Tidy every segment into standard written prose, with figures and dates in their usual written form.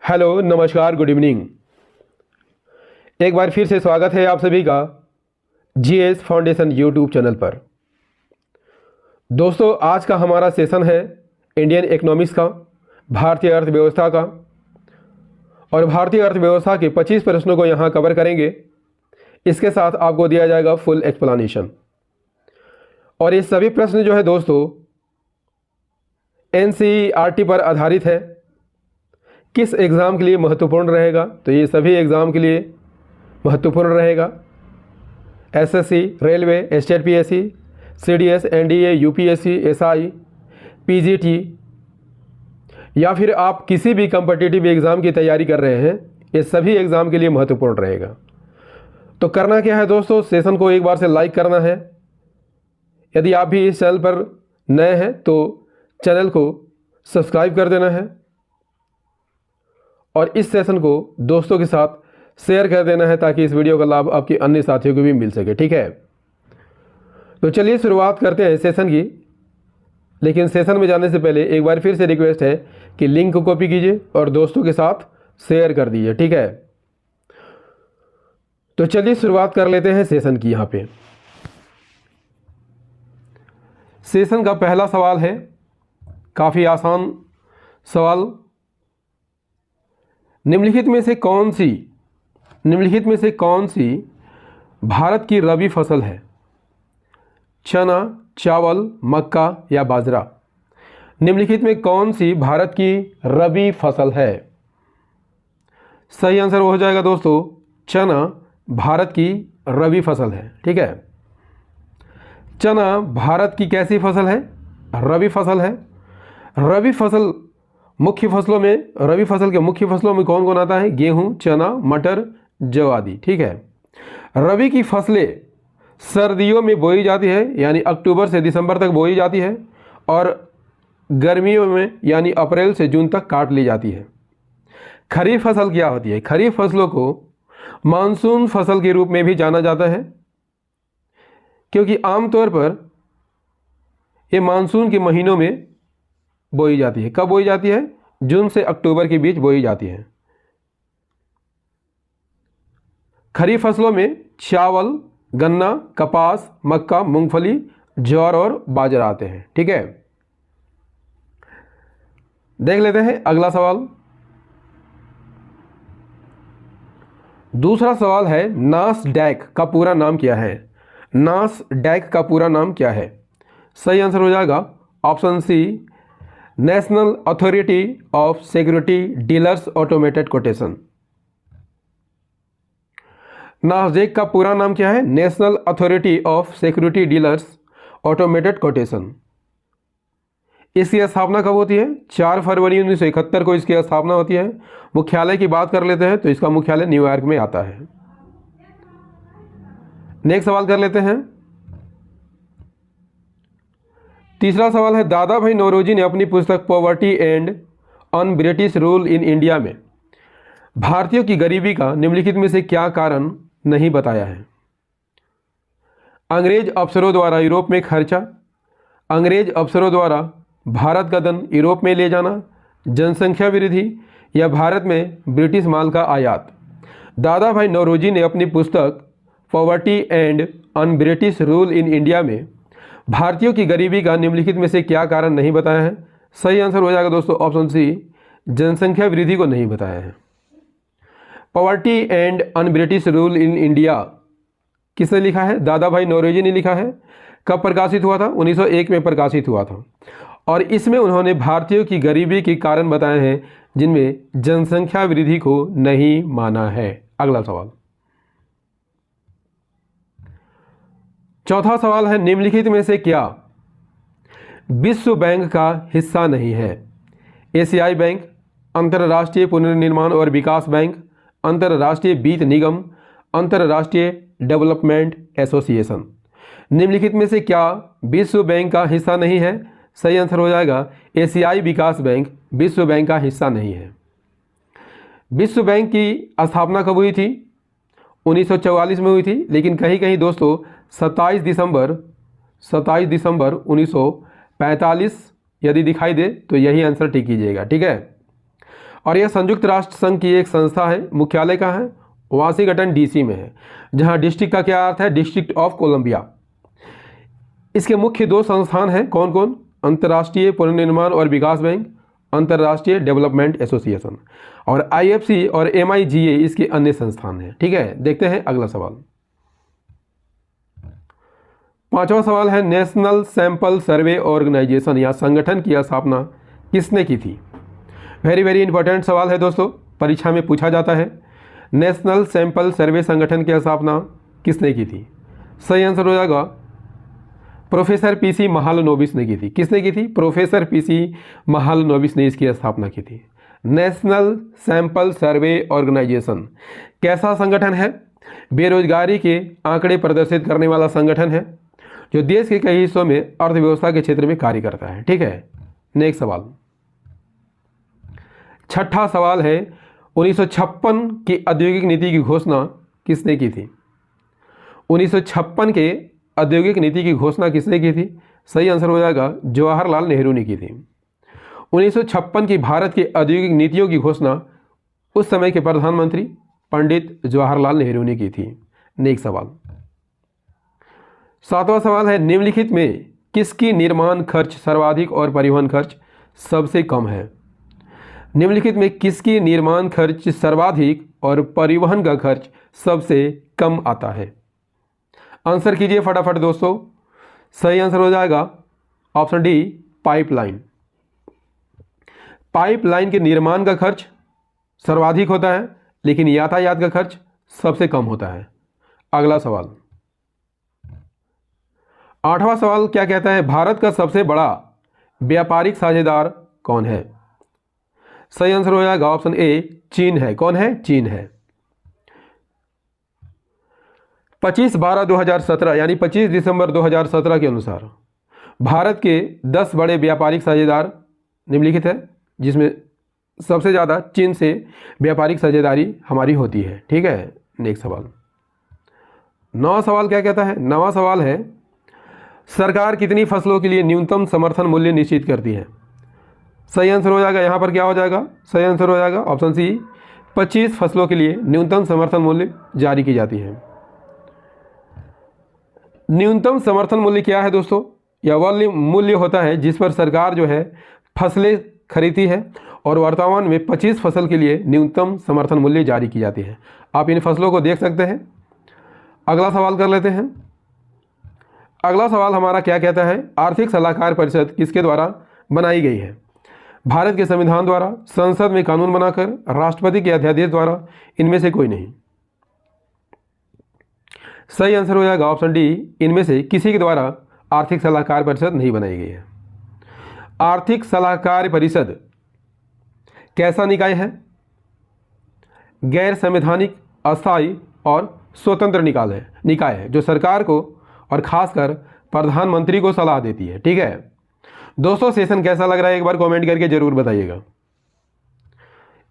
Hello, नमस्कार, good evening. एक बार फिर से स्वागत है आप सभी का जीएस फाउंडेशन यूट्यूब चैनल पर। दोस्तों, आज का हमारा सेशन है इंडियन इकोनॉमिक्स का, भारतीय अर्थव्यवस्था का। और भारतीय अर्थव्यवस्था के 25 प्रश्नों को यहाँ कवर करेंगे। इसके साथ आपको दिया जाएगा फुल एक्सप्लेनेशन। और ये सभी प्रश्न जो है दोस्तों एनसीईआरटी पर आधारित है। किस एग्ज़ाम के लिए महत्वपूर्ण रहेगा? तो ये सभी एग्ज़ाम के लिए महत्वपूर्ण रहेगा। SSC, railway, state PSC, CDS, NDA, UPSC, SI, PGT या फिर आप किसी भी कम्पिटिटिव एग्ज़ाम की तैयारी कर रहे हैं, ये सभी एग्ज़ाम के लिए महत्वपूर्ण रहेगा। तो करना क्या है दोस्तों, सेशन को एक बार से लाइक करना है। यदि आप भी इस चैनल पर नए हैं तो चैनल को सब्सक्राइब कर देना है और इस सेशन को दोस्तों के साथ शेयर कर देना है ताकि इस वीडियो का लाभ आपके अन्य साथियों को भी मिल सके। ठीक है, तो चलिए शुरुआत करते हैं सेशन की। लेकिन सेशन में जाने से पहले एक बार फिर से रिक्वेस्ट है कि लिंक को कॉपी कीजिए और दोस्तों के साथ शेयर कर दीजिए। ठीक है, तो चलिए शुरुआत कर लेते हैं सेशन की। यहाँ पे सेशन का पहला सवाल है, काफ़ी आसान सवाल। निम्नलिखित में से कौन सी भारत की रबी फसल है? चना, चावल, मक्का या बाजरा? निम्नलिखित में कौन सी भारत की रबी फसल है? सही आंसर हो जाएगा दोस्तों, चना भारत की रबी फसल है। ठीक है, चना भारत की कैसी फसल है? रबी फसल है। रबी फसल रबी फसल के मुख्य फसलों में कौन कौन आता है? गेहूं, चना, मटर, जौ आदि। ठीक है, रबी की फसलें सर्दियों में बोई जाती है, यानी अक्टूबर से दिसंबर तक बोई जाती है, और गर्मियों में यानी अप्रैल से जून तक काट ली जाती है। खरीफ फसल क्या होती है? खरीफ फसलों को मानसून फसल के रूप में भी जाना जाता है, क्योंकि आमतौर पर ये मानसून के महीनों में बोई जाती है। कब बोई जाती है? जून से अक्टूबर के बीच बोई जाती है। खरीफ फसलों में चावल, गन्ना, कपास, मक्का, मूंगफली, ज्वार और बाजरा आते हैं। ठीक है, देख लेते हैं अगला सवाल। दूसरा सवाल है, नासडैक का पूरा नाम क्या है? नासडैक का पूरा नाम क्या है? सही आंसर हो जाएगा option C, National Authority of Security Dealers Automated Quotation. NASDAQ का पूरा नाम क्या है? National Authority of Security Dealers Automated Quotation. इसकी स्थापना कब होती है? 4 फरवरी 1971 को इसकी स्थापना होती है। मुख्यालय की बात कर लेते हैं तो इसका मुख्यालय न्यूयॉर्क में आता है। नेक्स्ट सवाल कर लेते हैं। तीसरा सवाल है, दादा भाई नौरोजी ने अपनी पुस्तक poverty and on British rule in India में भारतीयों की गरीबी का निम्नलिखित में से क्या कारण नहीं बताया है? अंग्रेज अफसरों द्वारा यूरोप में खर्चा, अंग्रेज अफसरों द्वारा भारत का धन यूरोप में ले जाना, जनसंख्या वृद्धि या भारत में ब्रिटिश माल का आयात। दादा भाई नौरोजी ने अपनी पुस्तक poverty and on British rule in India में भारतीयों की गरीबी का निम्नलिखित में से क्या कारण नहीं बताया है? सही आंसर हो जाएगा दोस्तों ऑप्शन सी, जनसंख्या वृद्धि को नहीं बताया है। Poverty and on British rule in India किसने लिखा है? दादा भाई नौरोजी ने लिखा है। कब प्रकाशित हुआ था? 1901 में प्रकाशित हुआ था। और इसमें उन्होंने भारतीयों की गरीबी के कारण बताए हैं जिनमें जनसंख्या वृद्धि को नहीं माना है। अगला सवाल, चौथा सवाल है, निम्नलिखित में से क्या विश्व बैंक का हिस्सा नहीं है? एशियाई बैंक, अंतर्राष्ट्रीय पुनर्निर्माण और विकास बैंक, अंतर्राष्ट्रीय वित्त निगम, अंतर्राष्ट्रीय डेवलपमेंट एसोसिएशन। निम्नलिखित में से क्या विश्व बैंक का हिस्सा नहीं है? सही आंसर हो जाएगा एशियाई विकास बैंक विश्व बैंक का हिस्सा नहीं है। विश्व बैंक की स्थापना कब हुई थी? 1944 में हुई थी, लेकिन कहीं कहीं दोस्तों 27 दिसंबर 1945 यदि दिखाई दे तो यही आंसर टिक कीजिएगा। ठीक है, और यह संयुक्त राष्ट्र संघ की एक संस्था है। मुख्यालय कहाँ है? वाशिंगटन डीसी में है। जहाँ डिस्ट्रिक्ट का क्या अर्थ है? District of Columbia. इसके मुख्य 2 संस्थान हैं, कौन कौन? अंतर्राष्ट्रीय पुनर्निर्माण और विकास बैंक, अंतर्राष्ट्रीय डेवलपमेंट एसोसिएशन, और IFC और MIGA इसके अन्य संस्थान हैं। ठीक है, देखते हैं अगला सवाल। 5वां सवाल है, नेशनल सैंपल सर्वे ऑर्गेनाइजेशन या संगठन की स्थापना किसने की थी? वेरी वेरी इंपॉर्टेंट सवाल है दोस्तों, परीक्षा में पूछा जाता है। नेशनल सैंपल सर्वे संगठन की स्थापना किसने की थी? सही आंसर हो जाएगा प्रोफेसर PC महालनोबिस ने की थी। किसने की थी? प्रोफेसर PC महालनोबिस ने इसकी स्थापना की थी। नेशनल सैंपल सर्वे ऑर्गेनाइजेशन कैसा संगठन है? बेरोजगारी के आंकड़े प्रदर्शित करने वाला संगठन है जो देश के कई हिस्सों में अर्थव्यवस्था के क्षेत्र में कार्य करता है। ठीक है, नेक्स्ट सवाल। 6ठा सवाल है, 1956 की औद्योगिक नीति की घोषणा किसने की थी? 1956 के औद्योगिक नीति की घोषणा किसने की थी? सही आंसर हो जाएगा जवाहरलाल नेहरू ने की थी। 1956 की भारत की औद्योगिक नीतियों की घोषणा उस समय के प्रधानमंत्री पंडित जवाहरलाल नेहरू ने की थी। नेक्स्ट सवाल। 7वां सवाल है, निम्नलिखित में किसकी निर्माण खर्च सर्वाधिक और परिवहन खर्च सबसे कम है? निम्नलिखित में किसकी निर्माण खर्च सर्वाधिक और परिवहन का खर्च सबसे कम आता है? आंसर कीजिए फटाफट दोस्तों। सही आंसर हो जाएगा ऑप्शन डी, पाइपलाइन। पाइपलाइन के निर्माण का खर्च सर्वाधिक होता है लेकिन यातायात का खर्च सबसे कम होता है। अगला सवाल। 8वां सवाल क्या कहता है, भारत का सबसे बड़ा व्यापारिक साझेदार कौन है? सही आंसर हो जाएगा ऑप्शन ए, चीन है। कौन है? चीन है। 25/12/2017 यानी 25 दिसंबर 2017 के अनुसार भारत के 10 बड़े व्यापारिक साझेदार निम्नलिखित है, जिसमें सबसे ज़्यादा चीन से व्यापारिक साझेदारी हमारी होती है। ठीक है, नेक्स्ट सवाल। 9वां सवाल क्या कहता है? 9वां सवाल है, सरकार कितनी फसलों के लिए न्यूनतम समर्थन मूल्य निश्चित करती है? सही आंसर हो जाएगा, यहाँ पर क्या हो जाएगा? सही आंसर हो जाएगा ऑप्शन सी, 25 फसलों के लिए न्यूनतम समर्थन मूल्य जारी की जाती है। न्यूनतम समर्थन मूल्य क्या है दोस्तों? यह वह मूल्य होता है जिस पर सरकार जो है फसलें खरीदती है और वर्तमान में 25 फसल के लिए न्यूनतम समर्थन मूल्य जारी की जाती है। आप इन फसलों को देख सकते हैं। अगला सवाल कर लेते हैं। अगला सवाल हमारा क्या कहता है, आर्थिक सलाहकार परिषद किसके द्वारा बनाई गई है? भारत के संविधान द्वारा, संसद में कानून बनाकर, राष्ट्रपति के अध्यादेश द्वारा, इनमें से कोई नहीं। सही आंसर हो जाएगा ऑप्शन डी, इनमें से किसी के द्वारा आर्थिक सलाहकार परिषद नहीं बनाई गई है। आर्थिक सलाहकार परिषद कैसा निकाय है? गैर संवैधानिक, अस्थायी और स्वतंत्र निकाय है जो सरकार को और खासकर प्रधानमंत्री को सलाह देती है। ठीक है दोस्तों, सेशन कैसा लग रहा है एक बार कमेंट करके जरूर बताइएगा।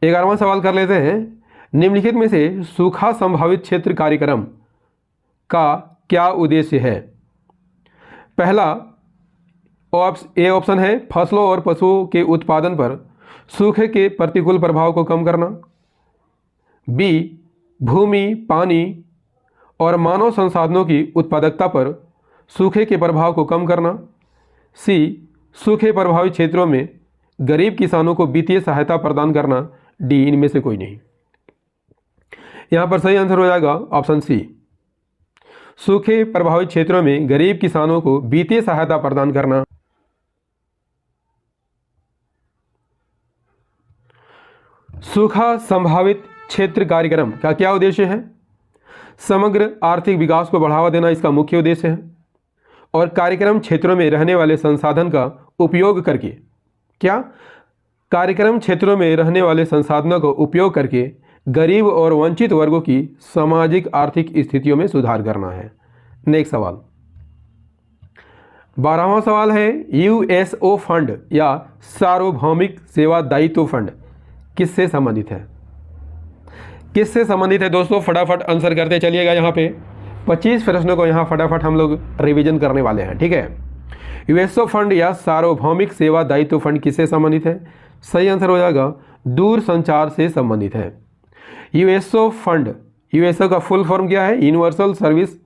11वां सवाल कर लेते हैं, निम्नलिखित में से सूखा संभावित क्षेत्र कार्यक्रम का क्या उद्देश्य है? पहला ए ऑप्शन है, फसलों और पशुओं के उत्पादन पर सूखे के प्रतिकूल प्रभाव को कम करना। बी, भूमि, पानी और मानव संसाधनों की उत्पादकता पर सूखे के प्रभाव को कम करना। सी, सूखे प्रभावित क्षेत्रों में गरीब किसानों को वित्तीय सहायता प्रदान करना। डी, इनमें से कोई नहीं। यहाँ पर सही आंसर हो जाएगा ऑप्शन सी, सूखे प्रभावित क्षेत्रों में गरीब किसानों को वित्तीय सहायता प्रदान करना। सूखा संभावित क्षेत्र कार्यक्रम का क्या उद्देश्य है? समग्र आर्थिक विकास को बढ़ावा देना इसका मुख्य उद्देश्य है और कार्यक्रम क्षेत्रों में रहने वाले संसाधन का उपयोग करके, क्या कार्यक्रम क्षेत्रों में रहने वाले संसाधनों का उपयोग करके गरीब और वंचित वर्गों की सामाजिक आर्थिक स्थितियों में सुधार करना है। नेक्स्ट सवाल। 12वां सवाल है, USO फंड या सार्वभौमिक सेवा दायित्व फंड किससे संबंधित है? किससे संबंधित है दोस्तों? फटाफट आंसर करते चलिएगा। यहाँ पे 25 प्रश्नों को यहाँ फटाफट हम लोग रिवीजन करने वाले हैं। ठीक है, USO फंड या सार्वभौमिक सेवा दायित्व फंड किससे संबंधित है? सही आंसर हो जाएगा दूर संचार से संबंधित है। यूएसओ फंड, यूएसओ का फुल फॉर्म क्या है? यूनिवर्सल सर्विस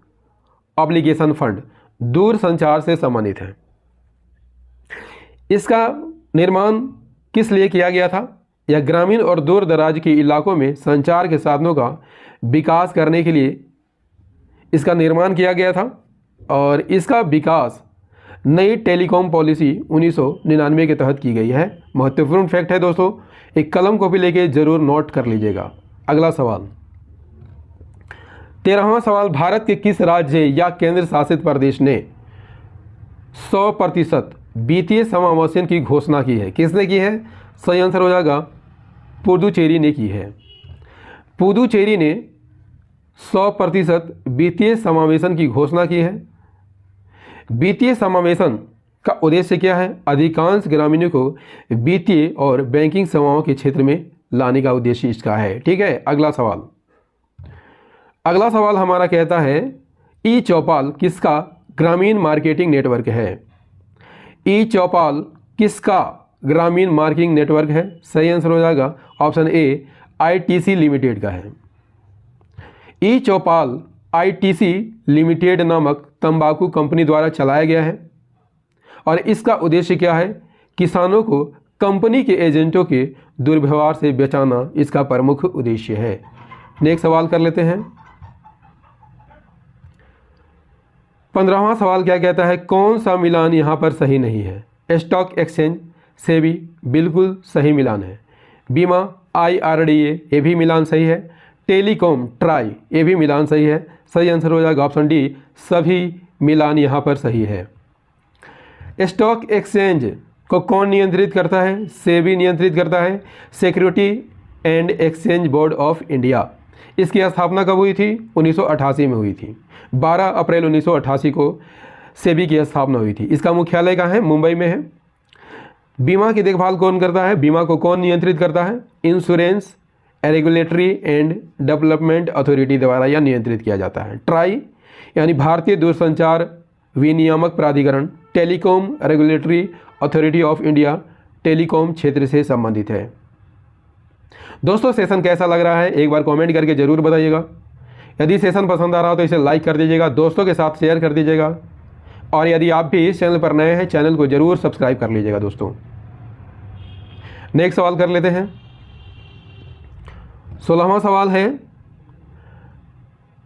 ऑब्लिगेशन फंड, दूर संचार से संबंधित है। इसका निर्माण किस लिए किया गया था? यह ग्रामीण और दूर दराज के इलाकों में संचार के साधनों का विकास करने के लिए इसका निर्माण किया गया था और इसका विकास नई टेलीकॉम पॉलिसी 1999 के तहत की गई है। महत्वपूर्ण फैक्ट है दोस्तों, एक कलम कॉपी लेके जरूर नोट कर लीजिएगा। अगला सवाल, 13वां सवाल, भारत के किस राज्य या केंद्र शासित प्रदेश ने 100% वित्तीय समावेशन की घोषणा की है? किसने की है? सही आंसर हो जाएगा पुदुचेरी ने की है। पुदुचेरी ने 100% वित्तीय समावेशन की घोषणा की है। वित्तीय समावेशन का उद्देश्य क्या है? अधिकांश ग्रामीणों को वित्तीय और बैंकिंग सेवाओं के क्षेत्र में लाने का उद्देश्य इसका है। ठीक है, अगला सवाल, अगला सवाल हमारा कहता है ई चौपाल किसका ग्रामीण मार्केटिंग नेटवर्क है? ई चौपाल किसका ग्रामीण मार्केटिंग नेटवर्क है? सही आंसर हो जाएगा ऑप्शन ए आईटीसी लिमिटेड का है। ई चौपाल आईटीसी लिमिटेड नामक तंबाकू कंपनी द्वारा चलाया गया है और इसका उद्देश्य क्या है? किसानों को कंपनी के एजेंटों के दुर्व्यवहार से बचाना इसका प्रमुख उद्देश्य है। नेक्स्ट सवाल कर लेते हैं। 15वां सवाल क्या कहता है? कौन सा मिलान यहाँ पर सही नहीं है? स्टॉक एक्सचेंज सेबी बिल्कुल सही मिलान है। बीमा IRDA ये भी मिलान सही है। टेलीकॉम ट्राई ये भी मिलान सही है। सही आंसर हो जाएगा ऑप्शन डी, सभी मिलान यहाँ पर सही है। स्टॉक एक्सचेंज को कौन नियंत्रित करता है? सेबी नियंत्रित करता है, security and exchange board of India. इसकी स्थापना कब हुई थी? 1988 में हुई थी। 12 अप्रैल 1988 को सेबी की स्थापना हुई थी। इसका मुख्यालय कहाँ है? मुंबई में है। बीमा की देखभाल कौन करता है? बीमा को कौन नियंत्रित करता है? Insurance regulatory and development authority द्वारा यह नियंत्रित किया जाता है। ट्राई यानी भारतीय दूरसंचार विनियामक प्राधिकरण, telecom regulatory authority of India telecom क्षेत्र से संबंधित है। दोस्तों सेशन कैसा लग रहा है एक बार कमेंट करके ज़रूर बताइएगा। यदि सेशन पसंद आ रहा हो तो इसे लाइक कर दीजिएगा, दोस्तों के साथ शेयर कर दीजिएगा और यदि आप भी इस चैनल पर नए हैं चैनल को ज़रूर सब्सक्राइब कर लीजिएगा दोस्तों। नेक्स्ट सवाल कर लेते हैं। 16वां सवाल है,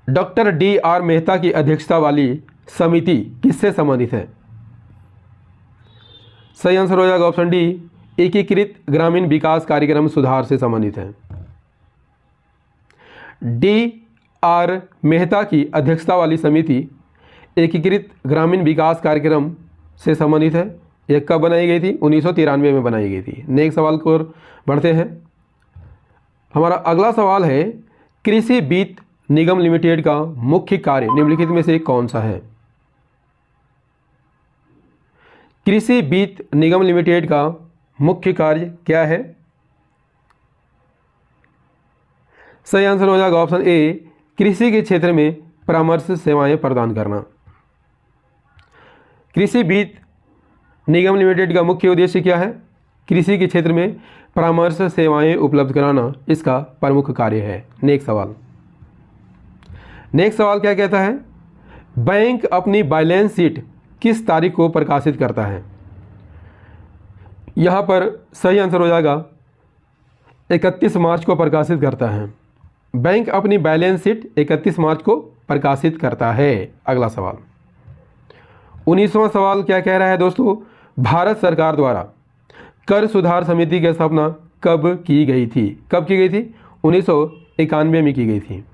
डॉक्टर DR मेहता की अध्यक्षता वाली समिति किससे संबंधित है? सही आंसर हो जाएगा ऑप्शन डी, एकीकृत ग्रामीण विकास कार्यक्रम सुधार से संबंधित है। DR मेहता की अध्यक्षता वाली समिति एकीकृत ग्रामीण विकास कार्यक्रम से संबंधित है। यह कब बनाई गई थी? 1993 में बनाई गई थी। नेक्स्ट सवाल को बढ़ते हैं। हमारा अगला सवाल है, कृषि वित्त निगम लिमिटेड का मुख्य कार्य निम्नलिखित में से कौन सा है? कृषि वित्त निगम लिमिटेड का मुख्य कार्य क्या है? सही आंसर हो जाएगा ऑप्शन ए, कृषि के क्षेत्र में परामर्श सेवाएं प्रदान करना। कृषि वित्त निगम लिमिटेड का मुख्य उद्देश्य क्या है? कृषि के क्षेत्र में परामर्श सेवाएं उपलब्ध कराना इसका प्रमुख कार्य है। नेक्स्ट सवाल क्या कहता है? बैंक अपनी बैलेंस शीट किस तारीख को प्रकाशित करता है? यहाँ पर सही आंसर हो जाएगा 31 मार्च को प्रकाशित करता है। बैंक अपनी बैलेंस शीट 31 मार्च को प्रकाशित करता है। अगला सवाल 19वां सवाल क्या कह रहा है दोस्तों? भारत सरकार द्वारा कर सुधार समिति की स्थापना कब की गई थी? कब की गई थी? 1991 में की गई थी।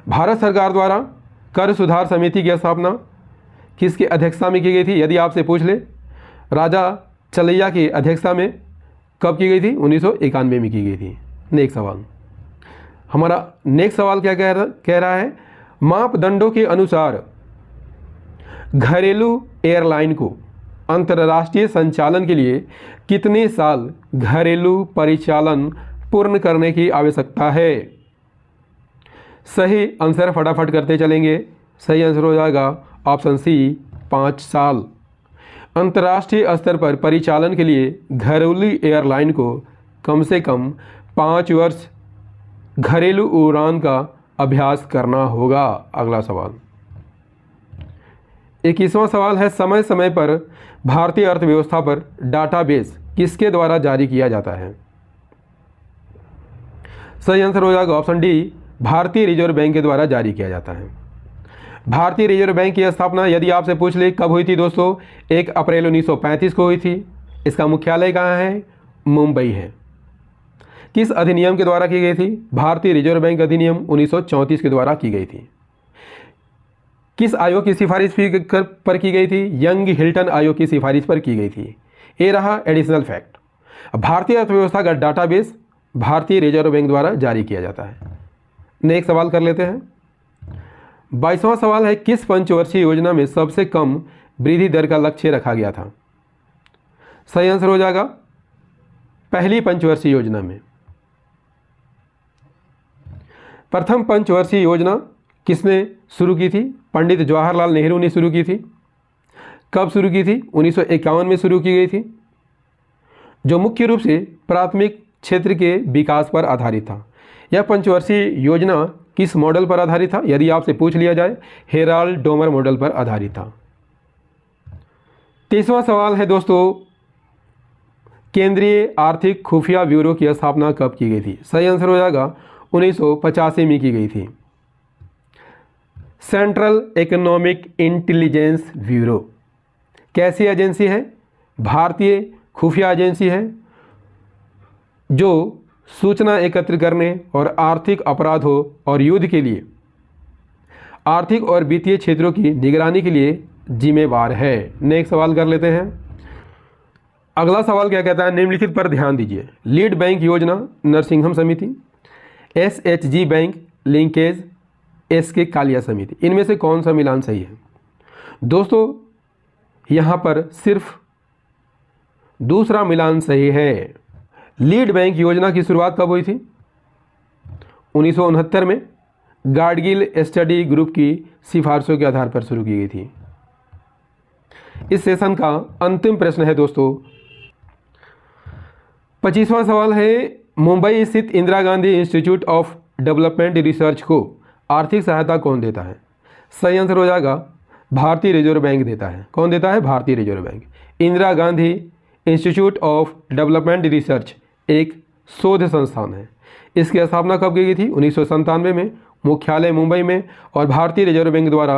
भारत सरकार द्वारा कर सुधार समिति की स्थापना किसकी अध्यक्षता में की गई थी? यदि आपसे पूछ ले, राजा चलैया की अध्यक्षता में कब की गई थी? 1991 में की गई थी। नेक्स्ट सवाल, हमारा नेक्स्ट सवाल क्या कह रहा है? मापदंडों के अनुसार घरेलू एयरलाइन को अंतर्राष्ट्रीय संचालन के लिए कितने साल घरेलू परिचालन पूर्ण करने की आवश्यकता है? सही आंसर फटाफट करते चलेंगे। सही आंसर हो जाएगा ऑप्शन सी, 5 साल। अंतर्राष्ट्रीय स्तर पर परिचालन के लिए घरेलू एयरलाइन को कम से कम 5 वर्ष घरेलू उड़ान का अभ्यास करना होगा। अगला सवाल 21वां सवाल है, समय समय पर भारतीय अर्थव्यवस्था पर डाटाबेस किसके द्वारा जारी किया जाता है? सही आंसर हो जाएगा ऑप्शन डी, भारतीय रिजर्व बैंक के द्वारा जारी किया जाता है। भारतीय रिजर्व बैंक की स्थापना यदि आपसे पूछ ले कब हुई थी दोस्तों, 1 अप्रैल 1935 को हुई थी। इसका मुख्यालय कहाँ है? मुंबई है। किस अधिनियम के द्वारा की गई थी? भारतीय रिजर्व बैंक अधिनियम 1934 के द्वारा की गई थी। किस आयोग की सिफारिश पर की गई थी? यंग हिल्टन आयोग की सिफारिश पर की गई थी। ये रहा एडिशनल फैक्ट। भारतीय अर्थव्यवस्था का डाटाबेस भारतीय रिजर्व बैंक द्वारा जारी किया जाता है। नेक्स्ट सवाल कर लेते हैं। 22वां सवाल है, किस पंचवर्षीय योजना में सबसे कम वृद्धि दर का लक्ष्य रखा गया था? सही आंसर हो जाएगा पहली पंचवर्षीय योजना में। प्रथम पंचवर्षीय योजना किसने शुरू की थी? पंडित जवाहरलाल नेहरू ने शुरू की थी। कब शुरू की थी? 1951 में शुरू की गई थी, जो मुख्य रूप से प्राथमिक क्षेत्र के विकास पर आधारित था। यह पंचवर्षीय योजना किस मॉडल पर आधारित था? यदि आपसे पूछ लिया जाए, हेराल्ड डोमर मॉडल पर आधारित था। 23वां सवाल है दोस्तों, केंद्रीय आर्थिक खुफिया ब्यूरो की स्थापना कब की गई थी? सही आंसर हो जाएगा 1985 में की गई थी। सेंट्रल इकोनॉमिक इंटेलिजेंस ब्यूरो कैसी एजेंसी है? भारतीय खुफिया एजेंसी है, जो सूचना एकत्र करने और आर्थिक अपराधों और युद्ध के लिए आर्थिक और वित्तीय क्षेत्रों की निगरानी के लिए जिम्मेवार है। नेक्स्ट सवाल कर लेते हैं। अगला सवाल क्या कहता है? निम्नलिखित पर ध्यान दीजिए। लीड बैंक योजना नरसिंघम समिति, SHG bank linkage, SK Kalia समिति, इनमें से कौन सा मिलान सही है? दोस्तों यहाँ पर सिर्फ दूसरा मिलान सही है। लीड बैंक योजना की शुरुआत कब हुई थी? 1969 में गाडगिल स्टडी ग्रुप की सिफारिशों के आधार पर शुरू की गई थी। इस सेशन का अंतिम प्रश्न है दोस्तों, 25वां सवाल है, मुंबई स्थित Indira Gandhi institute of development research को आर्थिक सहायता कौन देता है? सही आंसर हो जाएगा भारतीय रिजर्व बैंक देता है। कौन देता है? भारतीय reserve bank. Indira Gandhi institute of development research एक शोध संस्थान है। इसकी स्थापना कब की गई थी? 1997 में। मुख्यालय मुंबई में और भारतीय रिजर्व बैंक द्वारा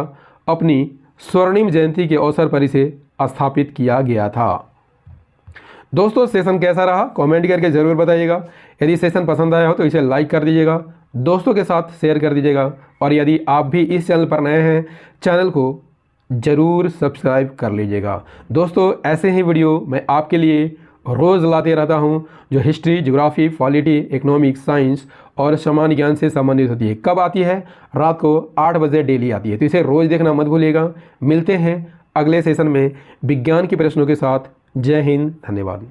अपनी स्वर्णिम जयंती के अवसर पर इसे स्थापित किया गया था। दोस्तों सेशन कैसा रहा कमेंट करके ज़रूर बताइएगा। यदि सेशन पसंद आया हो तो इसे लाइक कर दीजिएगा, दोस्तों के साथ शेयर कर दीजिएगा, और यदि आप भी इस चैनल पर नए हैं चैनल को ज़रूर सब्सक्राइब कर लीजिएगा। दोस्तों ऐसे ही वीडियो मैं आपके लिए रोज़ लाते रहता हूं, जो history, geography, polity, economics, science और सामान्य ज्ञान से संबंधित होती है। कब आती है? रात को 8 बजे डेली आती है, तो इसे रोज़ देखना मत भूलिएगा। मिलते हैं अगले सेशन में विज्ञान के प्रश्नों के साथ। जय हिंद, धन्यवाद।